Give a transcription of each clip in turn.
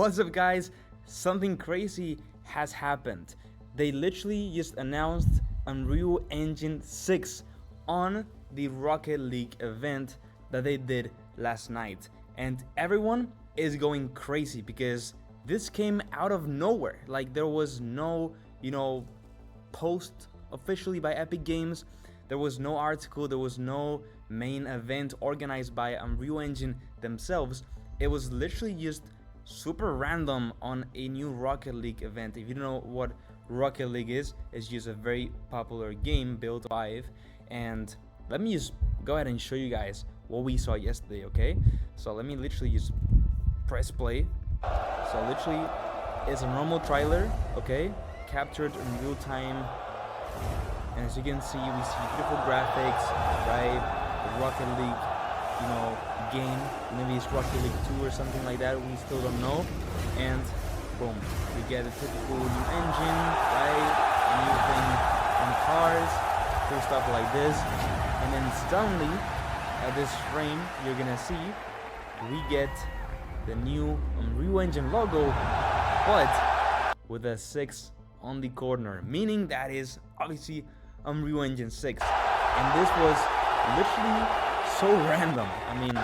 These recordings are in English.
What's up, guys? Something crazy has happened. They literally just announced Unreal Engine 6 on the Rocket League event that they did last night. And everyone is going crazy because this came out of nowhere. Like, there was no, post officially by Epic Games. There was no article, there was no main event organized by Unreal Engine themselves. It was literally just super random on a new Rocket League event. If you don't know what Rocket League is, it's just a very popular game built by and let me just go ahead and show you guys what we saw yesterday, okay? So let me literally just press play. So literally it's a normal trailer, okay? Captured in real time. And as you can see, we see beautiful graphics, right? The Rocket League, game. Maybe it's Rocket League 2 or something like that. We still don't know. And boom, we get a typical new engine, right? A new thing in cars, cool stuff like this. And then suddenly, at this frame, you're gonna see we get the new Unreal Engine logo, but with a 6 on the corner, meaning that is obviously Unreal Engine 6. And this was literally so random. I mean,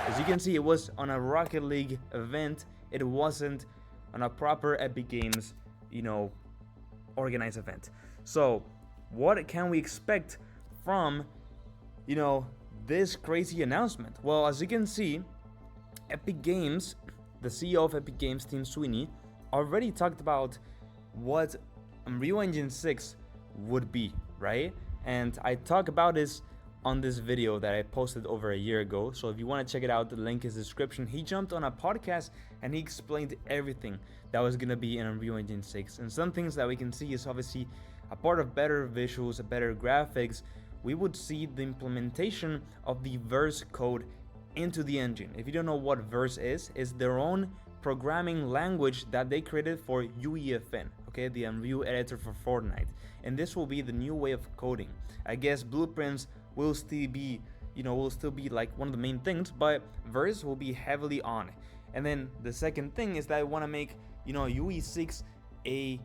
as you can see, it was on a Rocket League event. It wasn't on a proper Epic Games, organized event. So what can we expect from, this crazy announcement? Well, as you can see, Epic Games, the CEO of Epic Games, Tim Sweeney, already talked about what Unreal Engine 6 would be, right? And I talk about this on this video that I posted over a year ago. So if you want to check it out, the link is in the description. He jumped on a podcast and he explained everything that was going to be in Unreal Engine 6. And some things that we can see is obviously a part of better visuals, better graphics. We would see the implementation of the verse code into the engine. If you don't know what verse is, it's their own programming language that they created for UEFN, okay, the Unreal editor for Fortnite. And this will be the new way of coding. I guess blueprints will still be, like one of the main things, but verse will be heavily on. And then the second thing is that I want to make, UE6 a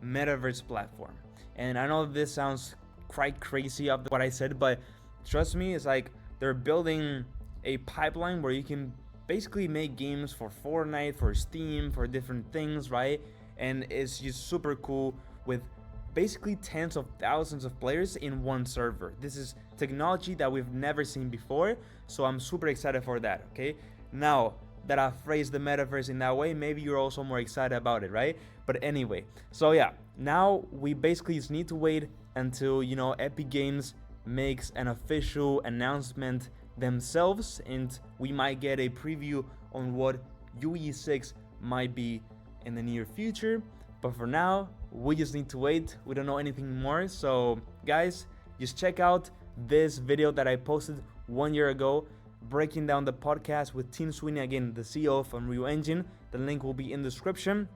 metaverse platform. And I know this sounds quite crazy of what I said, but trust me, it's like they're building a pipeline where you can basically make games for Fortnite, for Steam, for different things, right? And it's just super cool with basically tens of thousands of players in one server. This is technology that we've never seen before, so I'm super excited for that, okay? Now that I've phrased the metaverse in that way, maybe you're also more excited about it, right? But anyway, so yeah, now we basically just need to wait until, Epic Games makes an official announcement themselves, and we might get a preview on what UE6 might be in the near future. But for now, we just need to wait. We don't know anything more. So guys, just check out this video that I posted 1 year ago, breaking down the podcast with Tim Sweeney, again, the CEO of Unreal Engine. The link will be in the description.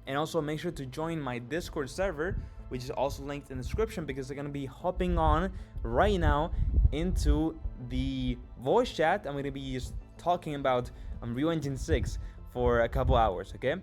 And also make sure to join my Discord server, which is also linked in the description, because they're going to be hopping on right now into the voice chat. I'm going to be just talking about Unreal Engine 6 for a couple hours, okay?